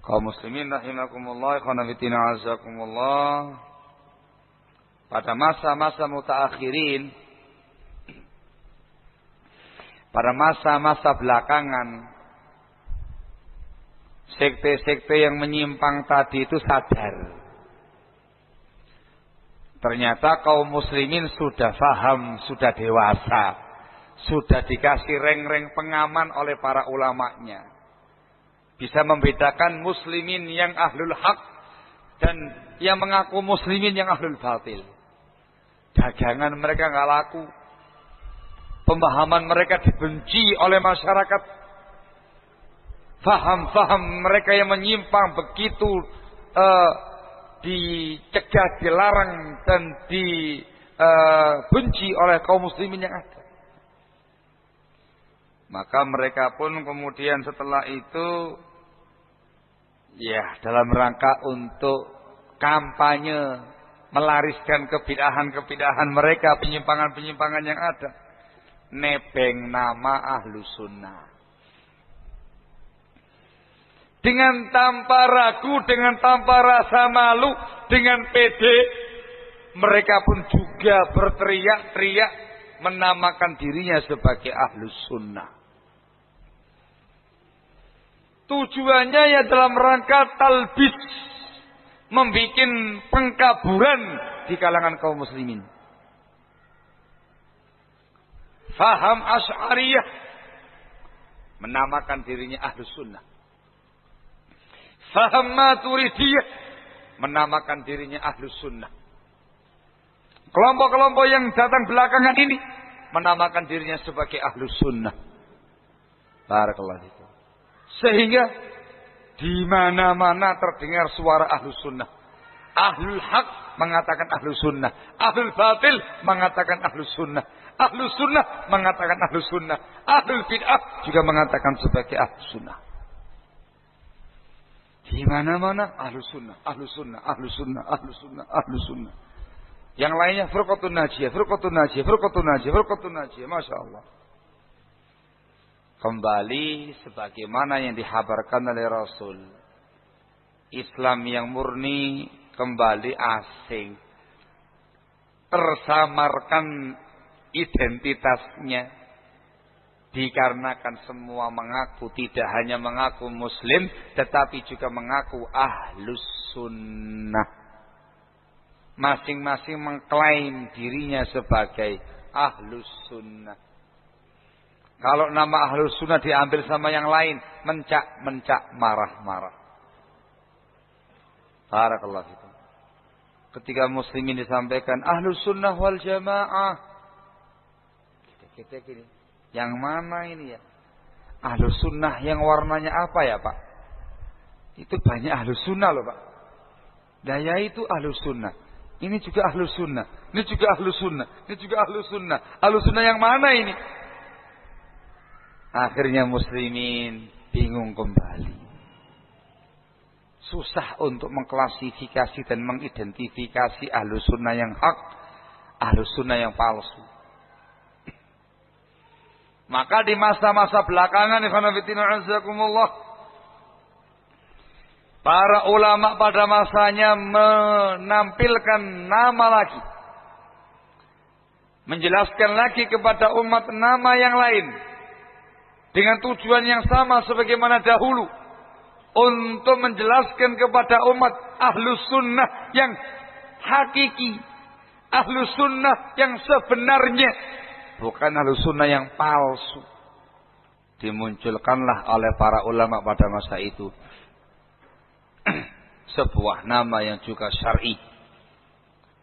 Kaum muslimin rahimakumullah, ikhwan fillah azakumullah. Pada masa-masa mutaakhirin, pada masa-masa belakangan, sekte-sekte yang menyimpang tadi itu sadar. Ternyata kaum muslimin sudah faham, sudah dewasa, sudah dikasih reng-reng pengaman oleh para ulamanya. Bisa membedakan muslimin yang ahlul haq dan yang mengaku muslimin yang ahlul batil. Dagangan mereka nggak laku, pemahaman mereka dibenci oleh masyarakat, faham-faham mereka yang menyimpang begitu dicegah, dilarang dan dibenci oleh kaum muslimin yang ada. Maka mereka pun kemudian setelah itu dalam rangka untuk kampanye melariskan kebid'ahan mereka, penyimpangan-penyimpangan yang ada, nebeng nama Ahlus Sunnah. Dengan tanpa ragu, dengan tanpa rasa malu, dengan pede, mereka pun juga berteriak-teriak menamakan dirinya sebagai Ahlus Sunnah. Tujuannya ya dalam rangka talbis, membuat pengkaburan di kalangan kaum muslimin. Faham Asy'ariyah, menamakan dirinya Ahlus Sunnah. Faham Maturidiyah, menamakan dirinya Ahlus Sunnah. Kelompok-kelompok yang datang belakangan ini menamakan dirinya sebagai Ahlus Sunnah. Barakallahu fikum. Sehingga di mana-mana terdengar suara Ahlus Sunnah. Ahlul Haq mengatakan Ahlus Sunnah, Ahlul Batil mengatakan Ahlus Sunnah, Ahlus Sunnah mengatakan Ahlus Sunnah, Ahlul Bid'ah juga mengatakan sebagai Ahlus Sunnah. Di mana-mana Ahlus Sunnah, Ahlus Sunnah, Ahlus Sunnah, Ahlus Sunnah, Ahlus Sunnah. Yang lainnya Firqatun Najiyah, Firqatun Najiyah, Firqatun Najiyah, Firqatun Najiyah. Masya Allah. Kembali sebagaimana yang dihabarkan oleh Rasul, Islam yang murni kembali asing, tersamarkan identitasnya, dikarenakan semua mengaku tidak hanya mengaku muslim, tetapi juga mengaku Ahlus Sunnah. Masing-masing mengklaim dirinya sebagai Ahlus Sunnah. Kalau nama Ahlus Sunnah diambil sama yang lain, mencak-mencak, marah-marah. Barakallahu fikum. Ketika muslimin disampaikan Ahlus Sunnah wal Jamaah, kita gini, yang mana ini ya? Ahlus Sunnah yang warnanya apa ya Pak? Itu banyak Ahlus Sunnah loh Pak. Daya itu Ahlus Sunnah. Ini juga Ahlus Sunnah. Ini juga Ahlus Sunnah. Ini juga Ahlus Sunnah. Ahlus Sunnah yang mana ini? Akhirnya muslimin bingung kembali. Susah untuk mengklasifikasi dan mengidentifikasi Ahlus Sunnah yang hak, Ahlus Sunnah yang palsu. Maka di masa-masa belakangan, para ulama pada masanya menampilkan nama lagi, menjelaskan lagi kepada umat nama yang lain, dengan tujuan yang sama sebagaimana dahulu, untuk menjelaskan kepada umat Ahlus Sunnah yang hakiki, Ahlus Sunnah yang sebenarnya, bukan Ahlus Sunnah yang palsu. Dimunculkanlah oleh para ulama pada masa itu sebuah nama yang juga syar'i,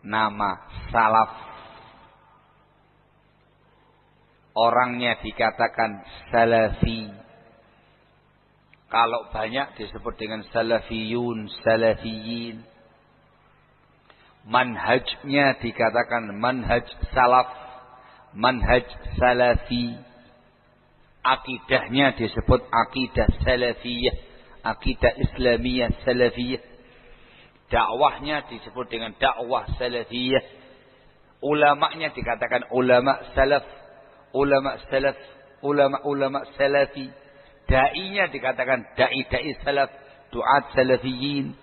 nama salaf. Orangnya dikatakan salafi. Kalau banyak disebut dengan salafiyun, salafiyin. Manhajnya dikatakan manhaj salaf, manhaj salafi. Akidahnya disebut akidah salafiyah, akidah islamiyah salafiyah. Dakwahnya disebut dengan dakwah salafiyah. Ulamanya dikatakan ulama salaf, ulama salaf, ulama-ulama salafi. Da'inya dikatakan da'i salaf, duat salafiyin.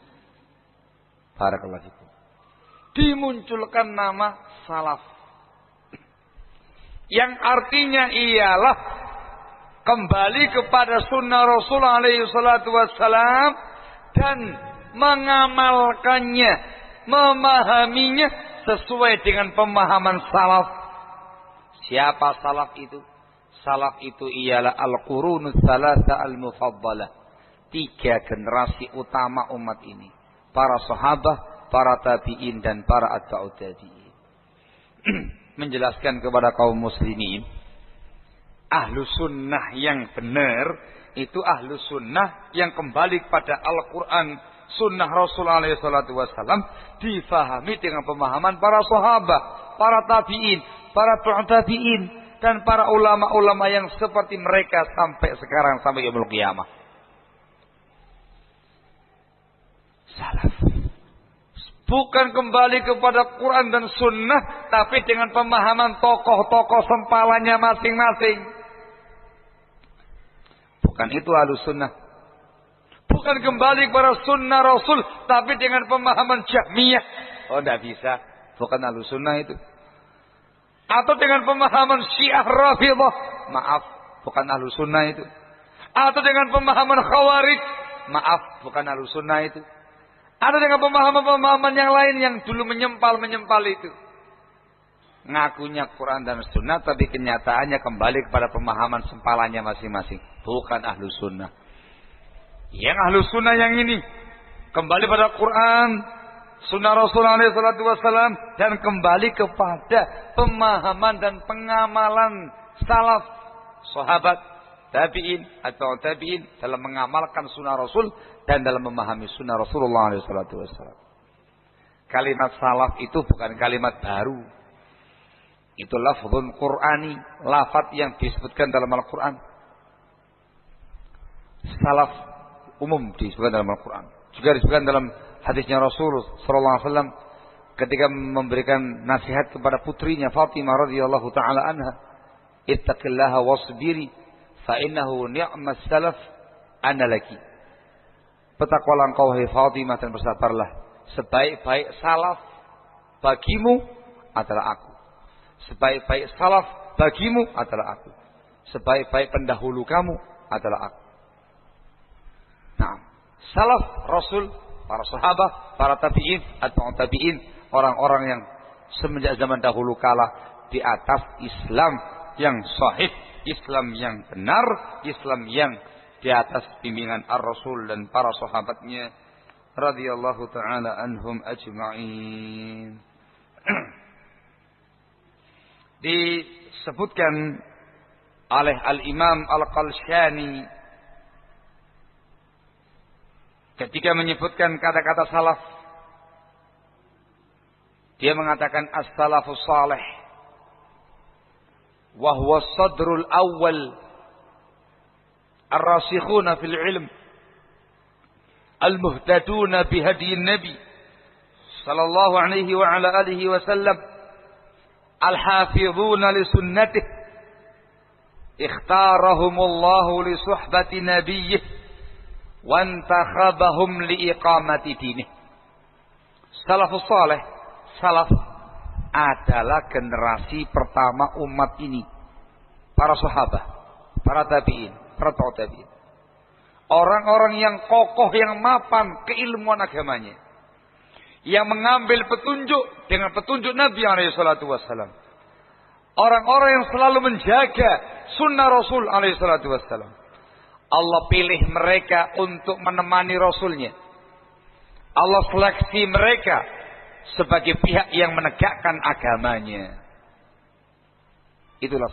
Barakallahu fikum. Dimunculkan nama salaf. Yang artinya ialah kembali kepada sunnah Rasul alaihi salatu wassalam dan mengamalkannya, memahaminya sesuai dengan pemahaman salaf. Siapa salaf itu? Salaf itu ialah al-qurunus salasa al-mufaddalah. 3 generasi utama umat ini. Para sahabat, para tabi'in dan para atba'ut tabi'in. Menjelaskan kepada kaum muslimin, ahlu sunnah yang benar itu ahlu sunnah yang kembali kepada Al-Quran, sunnah Rasul alaihi salatu wassalam, difahami dengan pemahaman para sahabat, para tabi'in, para tabi'in, dan para ulama-ulama yang seperti mereka sampai sekarang, sampai yaumul qiyamah. Salaf. Bukan kembali kepada Quran dan sunnah, tapi dengan pemahaman tokoh-tokoh sempalanya masing-masing. Bukan itu ahlus sunnah. Bukan kembali kepada sunnah Rasul, tapi dengan pemahaman Jahmiyah. Oh, tidak bisa. Bukan ahlus sunnah itu. Atau dengan pemahaman Syiah Rafidhah. Maaf, bukan ahlus sunnah itu. Atau dengan pemahaman Khawarij. Maaf, bukan ahlus sunnah itu. Atau dengan pemahaman-pemahaman yang lain yang dulu menyempal itu. Ngakunya Quran dan sunnah, tapi kenyataannya kembali kepada pemahaman sempalannya masing-masing. Bukan ahlu sunnah. Yang ahlu sunnah yang ini kembali pada Quran, sunnah Rasulullah SAW, dan kembali kepada pemahaman dan pengamalan salaf, sahabat, tabi'in atau tabi'in dalam mengamalkan sunnah Rasul dan dalam memahami sunnah Rasulullah SAW. Kalimat salaf itu bukan kalimat baru. Itu lafzun Qur'ani, lafaz yang disebutkan dalam Al-Quran. Salaf umum disebutkan dalam Al-Quran. Juga disebutkan dalam hadisnya Rasulullah SAW ketika memberikan nasihat kepada putrinya Fatimah radhiyallahu taala anha, ittaqillaha wasbiri fa innahu ni'mas salaf ana laki. Bertakwalah engkau hai Fatimah dan bersabarlah, sebaik-baik salaf bagimu adalah aku. Sebaik-baik salaf bagimu adalah aku. Sebaik-baik pendahulu kamu adalah aku. Nah, salaf Rasul, para sahabat, para tabi'in atau tabi'in, orang-orang yang semenjak zaman dahulu kala di atas Islam yang sahih, Islam yang benar, Islam yang di atas bimbingan Ar-Rasul dan para sahabatnya radhiyallahu taala anhum ajma'in. Disebutkan oleh Al-Imam Al-Qalshani ketika menyebutkan kata-kata salaf, dia mengatakan as-salafus salih wa huwa as-sadrul awwal ar-rasikhuna fil ilm al-muhtaduna bihadi an-nabi sallallahu alaihi wa ala alihi wa sallam al-hafizuna li sunnatih ikhtarahumullahu li suhbati nabiyyih wa antakhabahum li iqamati dinih. Salafus salih, salaf adalah generasi pertama umat ini, para sahabat, para tabi'in, para tabi'in, orang-orang yang kokoh, yang mapan keilmuan agamanya, yang mengambil petunjuk dengan petunjuk Nabi SAW. Orang-orang yang selalu menjaga sunnah Rasul SAW. Allah pilih mereka untuk menemani Rasulnya. Allah seleksi mereka sebagai pihak yang menegakkan agamanya. Itulah